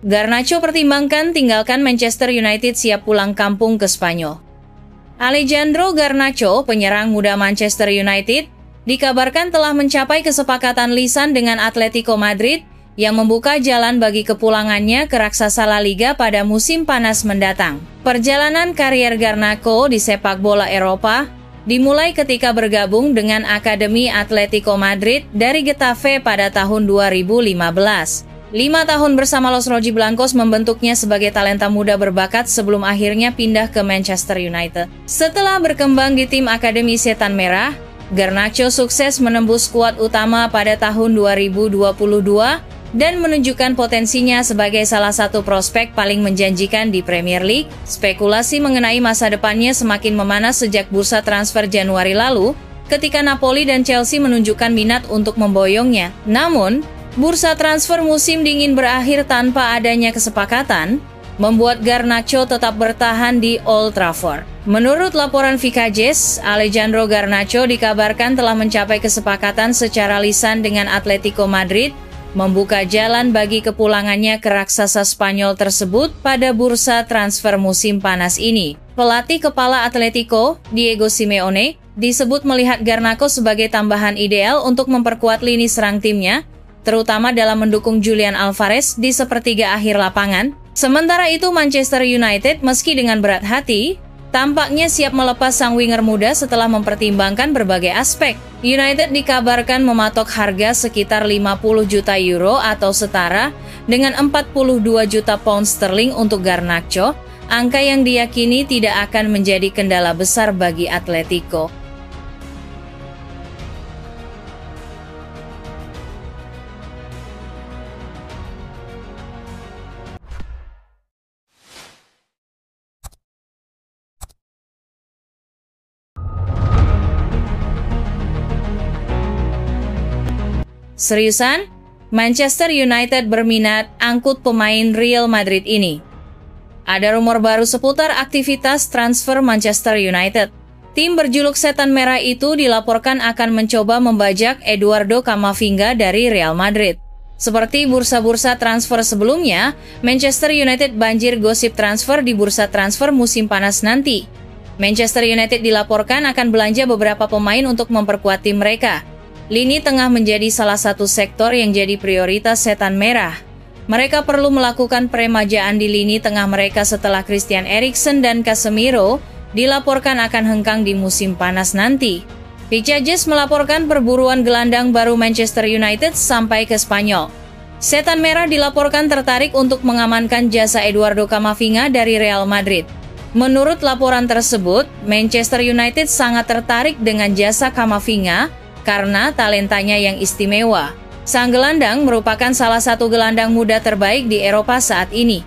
Garnacho pertimbangkan tinggalkan Manchester United, siap pulang kampung ke Spanyol. Alejandro Garnacho, penyerang muda Manchester United, dikabarkan telah mencapai kesepakatan lisan dengan Atletico Madrid yang membuka jalan bagi kepulangannya ke raksasa La Liga pada musim panas mendatang. Perjalanan karier Garnacho di sepak bola Eropa dimulai ketika bergabung dengan Akademi Atletico Madrid dari Getafe pada tahun 2015. 5 tahun bersama Los Rojiblancos membentuknya sebagai talenta muda berbakat sebelum akhirnya pindah ke Manchester United. Setelah berkembang di tim Akademi Setan Merah, Garnacho sukses menembus skuad utama pada tahun 2022 dan menunjukkan potensinya sebagai salah satu prospek paling menjanjikan di Premier League. Spekulasi mengenai masa depannya semakin memanas sejak bursa transfer Januari lalu, ketika Napoli dan Chelsea menunjukkan minat untuk memboyongnya. Namun, bursa transfer musim dingin berakhir tanpa adanya kesepakatan, membuat Garnacho tetap bertahan di Old Trafford. Menurut laporan Vicajes, Alejandro Garnacho dikabarkan telah mencapai kesepakatan secara lisan dengan Atletico Madrid, membuka jalan bagi kepulangannya ke raksasa Spanyol tersebut pada bursa transfer musim panas ini. Pelatih kepala Atletico, Diego Simeone, disebut melihat Garnacho sebagai tambahan ideal untuk memperkuat lini serang timnya, terutama dalam mendukung Julian Alvarez di sepertiga akhir lapangan. Sementara itu Manchester United meski dengan berat hati, tampaknya siap melepas sang winger muda setelah mempertimbangkan berbagai aspek. United dikabarkan mematok harga sekitar 50 juta euro atau setara dengan 42 juta pound sterling untuk Garnacho, angka yang diyakini tidak akan menjadi kendala besar bagi Atletico. Seriusan? Manchester United berminat angkut pemain Real Madrid ini. Ada rumor baru seputar aktivitas transfer Manchester United. Tim berjuluk Setan Merah itu dilaporkan akan mencoba membajak Eduardo Camavinga dari Real Madrid. Seperti bursa-bursa transfer sebelumnya, Manchester United banjir gosip transfer di bursa transfer musim panas nanti. Manchester United dilaporkan akan belanja beberapa pemain untuk memperkuat tim mereka. Lini tengah menjadi salah satu sektor yang jadi prioritas Setan Merah. Mereka perlu melakukan peremajaan di lini tengah mereka setelah Christian Eriksen dan Casemiro dilaporkan akan hengkang di musim panas nanti. Vicajes melaporkan perburuan gelandang baru Manchester United sampai ke Spanyol. Setan Merah dilaporkan tertarik untuk mengamankan jasa Eduardo Camavinga dari Real Madrid. Menurut laporan tersebut, Manchester United sangat tertarik dengan jasa Camavinga karena talentanya yang istimewa. Sang gelandang merupakan salah satu gelandang muda terbaik di Eropa saat ini.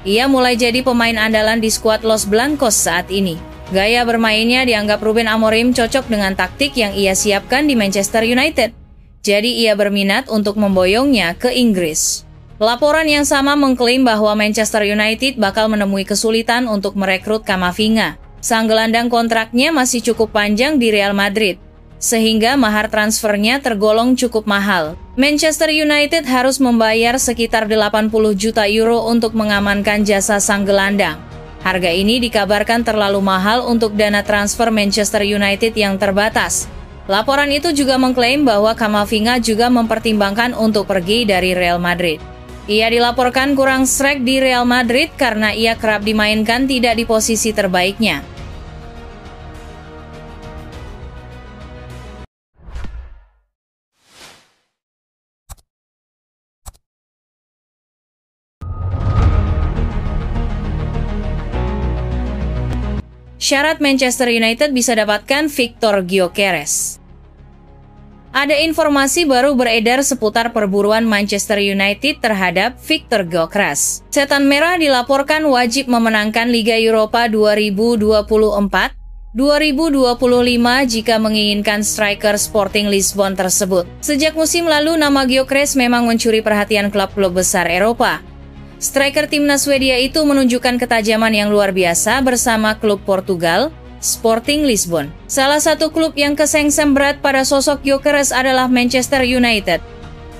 Ia mulai jadi pemain andalan di skuad Los Blancos saat ini. Gaya bermainnya dianggap Ruben Amorim cocok dengan taktik yang ia siapkan di Manchester United. Jadi ia berminat untuk memboyongnya ke Inggris. Laporan yang sama mengklaim bahwa Manchester United bakal menemui kesulitan untuk merekrut Camavinga. Sang gelandang kontraknya masih cukup panjang di Real Madrid, sehingga mahar transfernya tergolong cukup mahal. Manchester United harus membayar sekitar 80 juta euro untuk mengamankan jasa sang gelandang. Harga ini dikabarkan terlalu mahal untuk dana transfer Manchester United yang terbatas. Laporan itu juga mengklaim bahwa Camavinga juga mempertimbangkan untuk pergi dari Real Madrid. Ia dilaporkan kurang sreg di Real Madrid karena ia kerap dimainkan tidak di posisi terbaiknya. Syarat Manchester United bisa dapatkan Victor Gyökeres. Ada informasi baru beredar seputar perburuan Manchester United terhadap Victor Gyökeres. Setan Merah dilaporkan wajib memenangkan Liga Eropa 2024-2025 jika menginginkan striker Sporting Lisbon tersebut. Sejak musim lalu, nama Gyökeres memang mencuri perhatian klub-klub besar Eropa. Striker timnas Swedia itu menunjukkan ketajaman yang luar biasa bersama klub Portugal, Sporting Lisbon. Salah satu klub yang kesengsem berat pada sosok Gyökeres adalah Manchester United.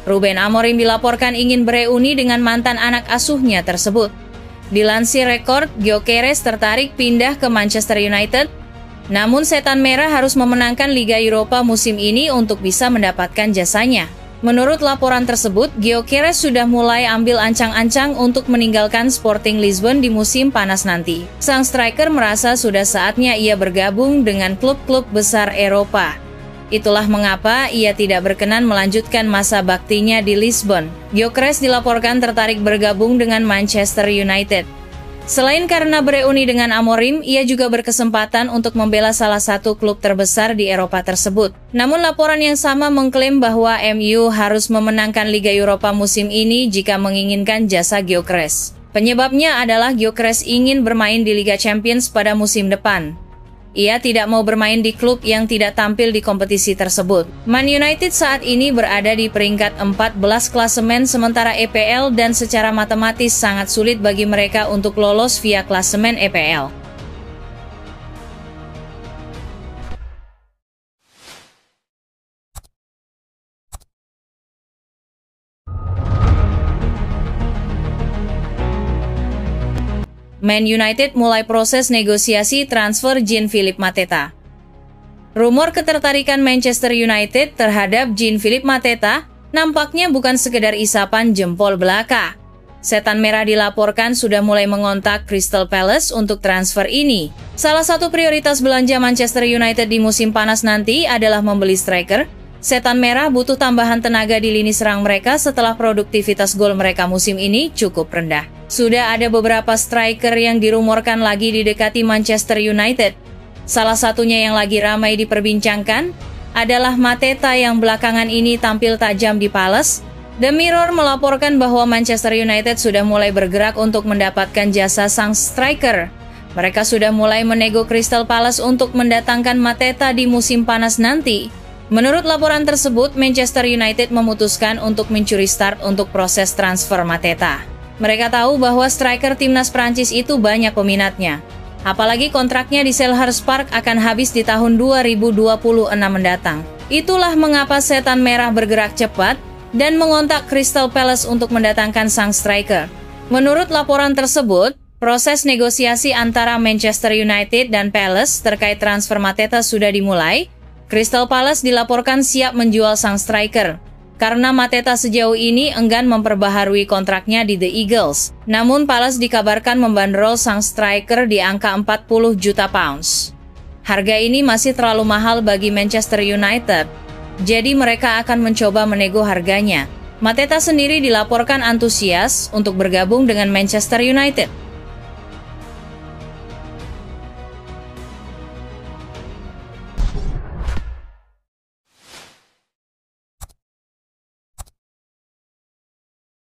Ruben Amorim dilaporkan ingin bereuni dengan mantan anak asuhnya tersebut. Dilansir Rekord, Gyökeres tertarik pindah ke Manchester United, namun Setan Merah harus memenangkan Liga Eropa musim ini untuk bisa mendapatkan jasanya. Menurut laporan tersebut, Gyökeres sudah mulai ambil ancang-ancang untuk meninggalkan Sporting Lisbon di musim panas nanti. Sang striker merasa sudah saatnya ia bergabung dengan klub-klub besar Eropa. Itulah mengapa ia tidak berkenan melanjutkan masa baktinya di Lisbon. Gyökeres dilaporkan tertarik bergabung dengan Manchester United. Selain karena bereuni dengan Amorim, ia juga berkesempatan untuk membela salah satu klub terbesar di Eropa tersebut. Namun laporan yang sama mengklaim bahwa MU harus memenangkan Liga Eropa musim ini jika menginginkan jasa Gyökeres. Penyebabnya adalah Gyökeres ingin bermain di Liga Champions pada musim depan. Ia tidak mau bermain di klub yang tidak tampil di kompetisi tersebut. Man United saat ini berada di peringkat 14 klasemen sementara EPL dan secara matematis sangat sulit bagi mereka untuk lolos via klasemen EPL. Man United mulai proses negosiasi transfer Jean-Philippe Mateta. Rumor ketertarikan Manchester United terhadap Jean-Philippe Mateta nampaknya bukan sekedar isapan jempol belaka. Setan Merah dilaporkan sudah mulai mengontak Crystal Palace untuk transfer ini. Salah satu prioritas belanja Manchester United di musim panas nanti adalah membeli striker. Setan Merah butuh tambahan tenaga di lini serang mereka setelah produktivitas gol mereka musim ini cukup rendah. Sudah ada beberapa striker yang dirumorkan lagi didekati Manchester United. Salah satunya yang lagi ramai diperbincangkan adalah Mateta yang belakangan ini tampil tajam di Palace. The Mirror melaporkan bahwa Manchester United sudah mulai bergerak untuk mendapatkan jasa sang striker. Mereka sudah mulai menego Crystal Palace untuk mendatangkan Mateta di musim panas nanti. Menurut laporan tersebut, Manchester United memutuskan untuk mencuri start untuk proses transfer Mateta. Mereka tahu bahwa striker timnas Prancis itu banyak peminatnya. Apalagi kontraknya di Selhurst Park akan habis di tahun 2026 mendatang. Itulah mengapa Setan Merah bergerak cepat dan mengontak Crystal Palace untuk mendatangkan sang striker. Menurut laporan tersebut, proses negosiasi antara Manchester United dan Palace terkait transfer Mateta sudah dimulai. Crystal Palace dilaporkan siap menjual sang striker. Karena Mateta sejauh ini enggan memperbaharui kontraknya di The Eagles. Namun Palace dikabarkan membandrol sang striker di angka 40 juta pounds. Harga ini masih terlalu mahal bagi Manchester United, jadi mereka akan mencoba menego harganya. Mateta sendiri dilaporkan antusias untuk bergabung dengan Manchester United.